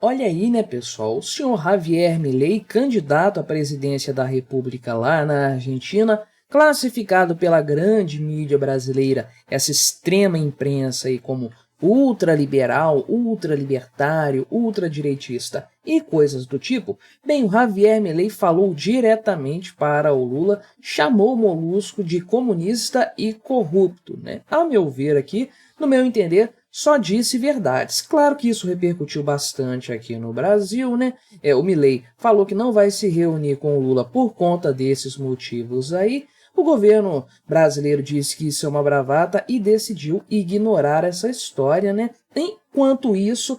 Olha aí, né, pessoal? O senhor Javier Milei, candidato à presidência da República lá na Argentina, classificado pela grande mídia brasileira, essa extrema imprensa aí como ultraliberal, ultralibertário, ultradireitista e coisas do tipo, bem, o Javier Milei falou diretamente para o Lula, chamou o Molusco de comunista e corrupto, né? Ao meu ver aqui, no meu entender, só disse verdades. Claro que isso repercutiu bastante aqui no Brasil, né? O Milei falou que não vai se reunir com o Lula por conta desses motivos aí. O governo brasileiro disse que isso é uma bravata e decidiu ignorar essa história, né? Enquanto isso,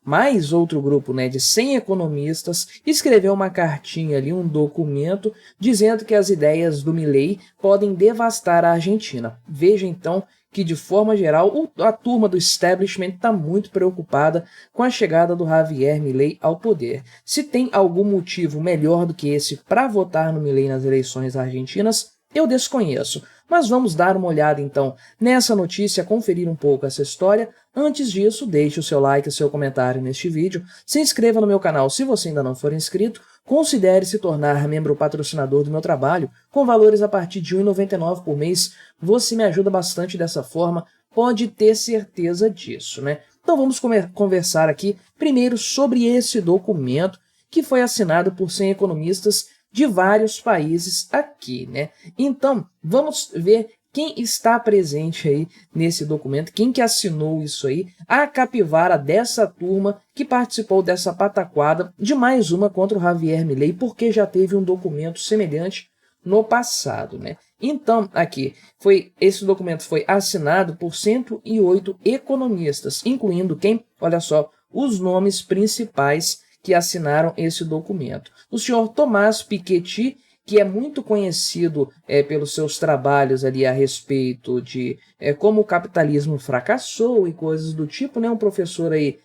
mais outro grupo, né, de 100 economistas, escreveu uma cartinha ali, um documento, dizendo que as ideias do Milei podem devastar a Argentina. Veja então que, de forma geral, a turma do establishment está muito preocupada com a chegada do Javier Milei ao poder. Se tem algum motivo melhor do que esse para votar no Milei nas eleições argentinas, eu desconheço. Mas vamos dar uma olhada então nessa notícia, conferir um pouco essa história. Antes disso, deixe o seu like e o seu comentário neste vídeo, se inscreva no meu canal se você ainda não for inscrito, considere se tornar membro patrocinador do meu trabalho, com valores a partir de R$ 1,99 por mês. Você me ajuda bastante dessa forma, pode ter certeza disso, né? Então vamos conversar aqui primeiro sobre esse documento que foi assinado por 100 economistas de vários países aqui, né? Então, vamos ver quem está presente aí nesse documento, quem que assinou isso aí, a capivara dessa turma que participou dessa pataquada de mais uma contra o Javier Milei, porque já teve um documento semelhante no passado, né? Então, aqui, esse documento foi assinado por 108 economistas, incluindo quem? Olha só, os nomes principais que assinaram esse documento. O senhor Tomás Piketty, que é muito conhecido pelos seus trabalhos ali a respeito de como o capitalismo fracassou e coisas do tipo, né? Um professor aí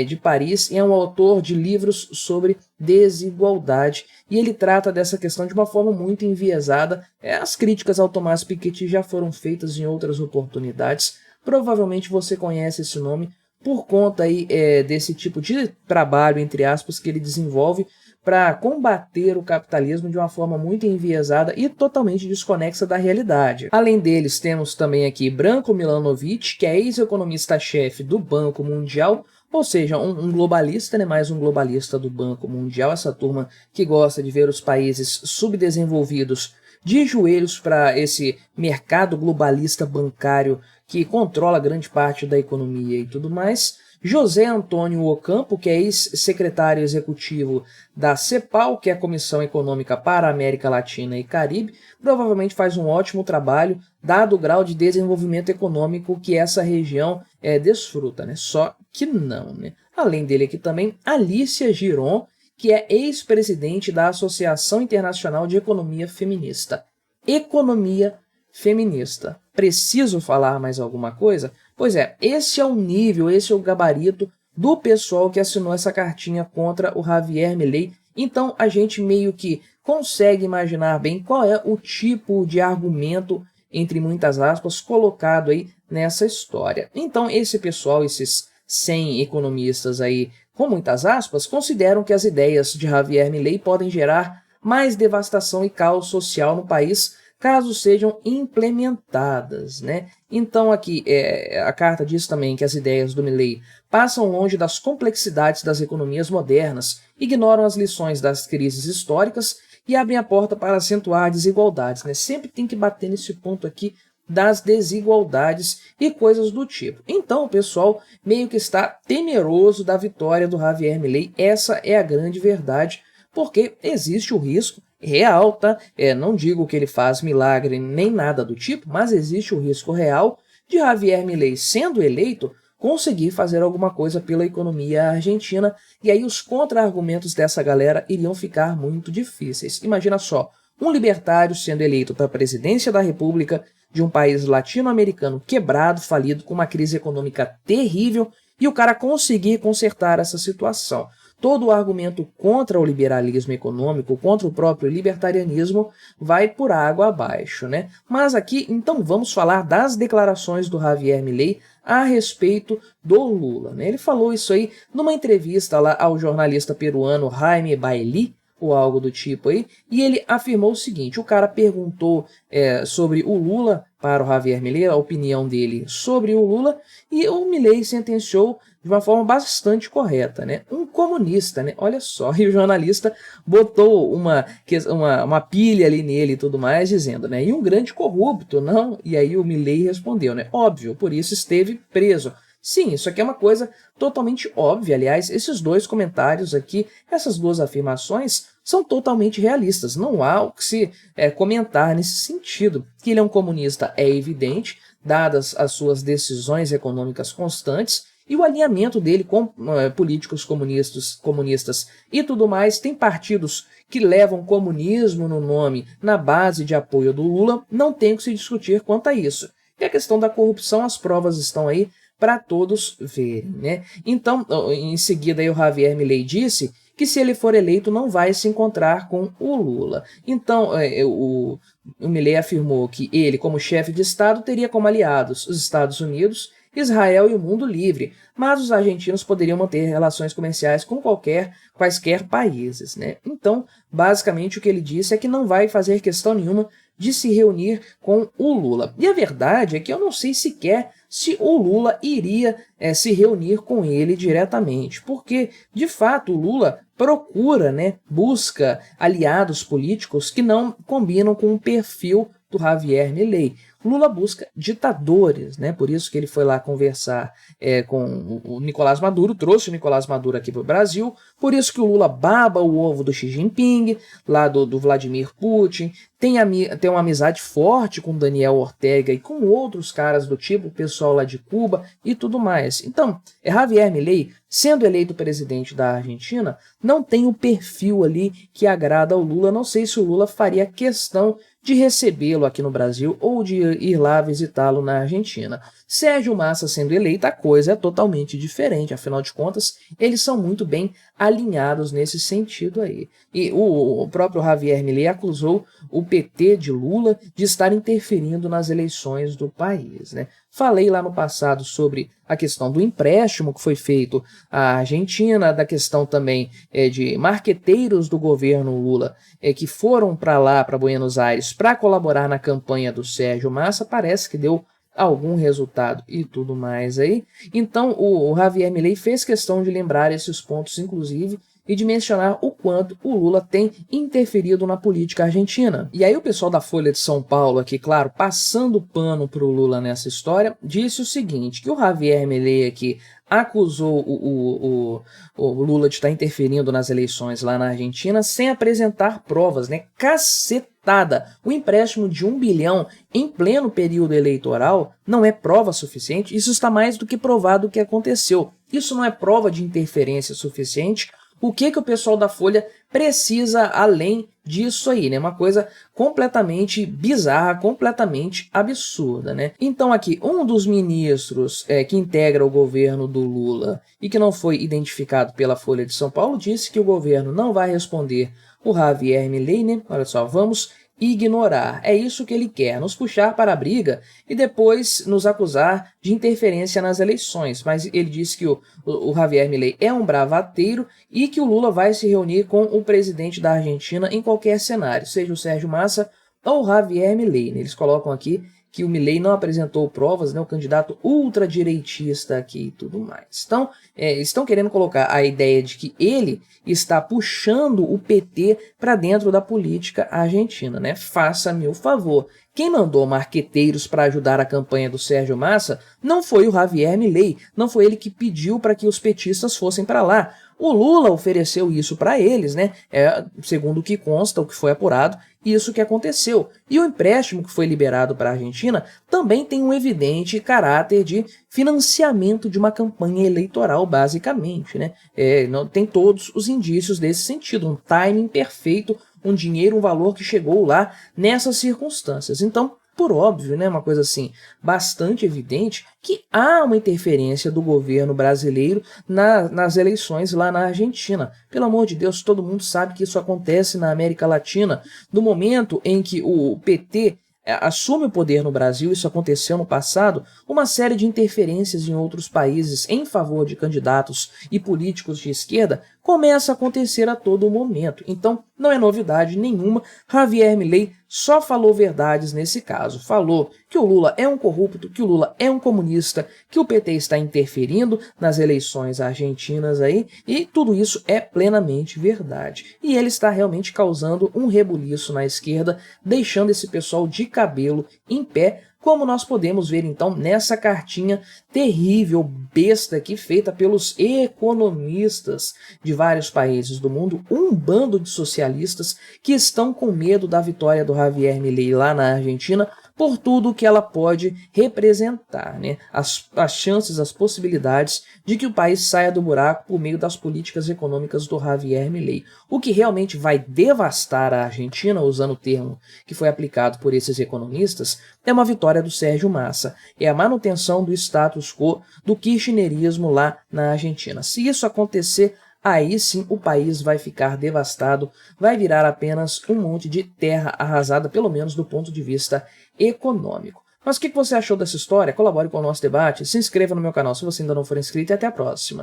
de Paris, e é um autor de livros sobre desigualdade, e ele trata dessa questão de uma forma muito enviesada. As críticas ao Tomás Piketty já foram feitas em outras oportunidades, provavelmente você conhece esse nome, por conta aí, desse tipo de trabalho, entre aspas, que ele desenvolve para combater o capitalismo de uma forma muito enviesada e totalmente desconexa da realidade. Além deles, temos também aqui Branko Milanovic, que é ex-economista-chefe do Banco Mundial, ou seja, um globalista, né, mais um globalista do Banco Mundial, essa turma que gosta de ver os países subdesenvolvidos de joelhos para esse mercado globalista bancário que controla grande parte da economia e tudo mais. José Antônio Ocampo, que é ex-secretário executivo da CEPAL, que é a Comissão Econômica para a América Latina e Caribe, provavelmente faz um ótimo trabalho, dado o grau de desenvolvimento econômico que essa região desfruta, né? Só que não, né? Além dele aqui também, Alicia Giron, que é ex-presidente da Associação Internacional de Economia Feminista. Economia feminista. Preciso falar mais alguma coisa? Pois é, esse é o nível, esse é o gabarito do pessoal que assinou essa cartinha contra o Javier Milei. Então a gente meio que consegue imaginar bem qual é o tipo de argumento, entre muitas aspas, colocado aí nessa história. Então esse pessoal, esses 100 economistas aí, com muitas aspas, consideram que as ideias de Javier Milei podem gerar mais devastação e caos social no país caso sejam implementadas, né? Então aqui a carta diz também que as ideias do Milei passam longe das complexidades das economias modernas, ignoram as lições das crises históricas e abrem a porta para acentuar desigualdades, né? Sempre tem que bater nesse ponto aqui das desigualdades e coisas do tipo. Então o pessoal meio que está temeroso da vitória do Javier Milei, essa é a grande verdade, porque existe o risco real, tá? Não digo que ele faz milagre nem nada do tipo, mas existe o risco real de Javier Milei, sendo eleito, conseguir fazer alguma coisa pela economia argentina, e aí os contra-argumentos dessa galera iriam ficar muito difíceis. Imagina só, um libertário sendo eleito para a presidência da República de um país latino-americano quebrado, falido, com uma crise econômica terrível, e o cara conseguir consertar essa situação. todo o argumento contra o liberalismo econômico, contra o próprio libertarianismo, vai por água abaixo, né? Mas aqui, então, vamos falar das declarações do Javier Milei a respeito do Lula, né? Ele falou isso aí numa entrevista lá ao jornalista peruano Jaime Bailly, ou algo do tipo aí, e ele afirmou o seguinte: o cara perguntou sobre o Lula para o Javier Milei, a opinião dele sobre o Lula, e o Milei sentenciou de uma forma bastante correta, né? Um comunista, né? Olha só, e o jornalista botou uma pilha ali nele e tudo mais, dizendo, né? E um grande corrupto, não? E aí o Milei respondeu, né? Óbvio, por isso esteve preso. Sim, isso aqui é uma coisa totalmente óbvia. Aliás, esses dois comentários aqui, essas duas afirmações, são totalmente realistas. Não há o que se comentar nesse sentido. Que ele é um comunista é evidente, dadas as suas decisões econômicas constantes, e o alinhamento dele com políticos comunistas e tudo mais. Tem partidos que levam comunismo no nome na base de apoio do Lula, não tem o que se discutir quanto a isso. E a questão da corrupção, as provas estão aí para todos verem, né? Então, em seguida, aí, o Javier Milei disse que se ele for eleito não vai se encontrar com o Lula. Então, o Milei afirmou que ele, como chefe de Estado, teria como aliados os Estados Unidos, Israel e o mundo livre, mas os argentinos poderiam manter relações comerciais com quaisquer países, né? Então, basicamente, o que ele disse é que não vai fazer questão nenhuma de se reunir com o Lula. E a verdade é que eu não sei sequer se o Lula iria se reunir com ele diretamente, porque, de fato, o Lula procura, né, busca aliados políticos que não combinam com o perfil do Javier Milei. Lula busca ditadores, né? Por isso que ele foi lá conversar com o Nicolás Maduro, trouxe o Nicolás Maduro aqui para o Brasil, por isso que o Lula baba o ovo do Xi Jinping, lá do Vladimir Putin, tem uma amizade forte com Daniel Ortega e com outros caras do tipo, o pessoal lá de Cuba e tudo mais. Então, Javier Milei, sendo eleito presidente da Argentina, não tem o perfil ali que agrada ao Lula. Não sei se o Lula faria questão de recebê-lo aqui no Brasil ou de ir lá visitá-lo na Argentina. Sérgio Massa sendo eleito, a coisa é totalmente diferente, afinal de contas, eles são muito bem alinhados nesse sentido aí. E o próprio Javier Milei acusou o PT de Lula de estar interferindo nas eleições do país, né? Falei lá no passado sobre a questão do empréstimo que foi feito à Argentina, da questão também de marqueteiros do governo Lula que foram para lá, para Buenos Aires, para colaborar na campanha do Sérgio Massa. Parece que deu algum resultado e tudo mais aí. Então o Javier Milei fez questão de lembrar esses pontos, inclusive, e de mencionar o quanto o Lula tem interferido na política argentina. E aí o pessoal da Folha de São Paulo aqui, claro, passando pano para o Lula nessa história, disse o seguinte, que o Javier Milei aqui acusou o Lula de estar interferindo nas eleições lá na Argentina sem apresentar provas, né? Cacetada! O empréstimo de 1 bilhão em pleno período eleitoral não é prova suficiente. Isso está mais do que provado o que aconteceu. Isso não é prova de interferência suficiente. O que o pessoal da Folha precisa além disso aí, né? Uma coisa completamente bizarra, completamente absurda, né? Então aqui, um dos ministros que integra o governo do Lula e que não foi identificado pela Folha de São Paulo disse que o governo não vai responder o Javier Milei, né? Olha só, vamos ignorar. É isso que ele quer, nos puxar para a briga e depois nos acusar de interferência nas eleições. Mas ele disse que o Javier Milei é um bravateiro e que o Lula vai se reunir com o presidente da Argentina em qualquer cenário, seja o Sérgio Massa ou o Javier Milei. Eles colocam aqui que o Milei não apresentou provas, né, o candidato ultradireitista aqui e tudo mais. Então, estão querendo colocar a ideia de que ele está puxando o PT para dentro da política argentina, né? Faça-me o favor. Quem mandou marqueteiros para ajudar a campanha do Sérgio Massa não foi o Javier Milei, não foi ele que pediu para que os petistas fossem para lá. O Lula ofereceu isso para eles, né? Segundo o que consta, o que foi apurado, isso que aconteceu. E o empréstimo que foi liberado para a Argentina também tem um evidente caráter de financiamento de uma campanha eleitoral, basicamente, né? Não, tem todos os indícios desse sentido, um timing perfeito, um dinheiro, um valor que chegou lá nessas circunstâncias. Então, por óbvio, né, uma coisa assim, bastante evidente, que há uma interferência do governo brasileiro nas eleições lá na Argentina. Pelo amor de Deus, todo mundo sabe que isso acontece na América Latina. No momento em que o PT assume o poder no Brasil, isso aconteceu no passado, uma série de interferências em outros países em favor de candidatos e políticos de esquerda começa a acontecer a todo momento. Então, não é novidade nenhuma, Javier Milei só falou verdades nesse caso. Falou que o Lula é um corrupto, que o Lula é um comunista, que o PT está interferindo nas eleições argentinas aí, e tudo isso é plenamente verdade. E ele está realmente causando um rebuliço na esquerda, deixando esse pessoal de cabelo em pé, como nós podemos ver então nessa cartinha terrível, besta aqui, feita pelos economistas de vários países do mundo, um bando de socialistas que estão com medo da vitória do Javier Milei lá na Argentina, por tudo que ela pode representar, né? As chances, as possibilidades de que o país saia do buraco por meio das políticas econômicas do Javier Milei. O que realmente vai devastar a Argentina, usando o termo que foi aplicado por esses economistas, é uma vitória do Sérgio Massa, é a manutenção do status quo do kirchnerismo lá na Argentina. Se isso acontecer, aí sim o país vai ficar devastado, vai virar apenas um monte de terra arrasada, pelo menos do ponto de vista econômico. Mas o que você achou dessa história? Colabore com o nosso debate, se inscreva no meu canal se você ainda não for inscrito e até a próxima.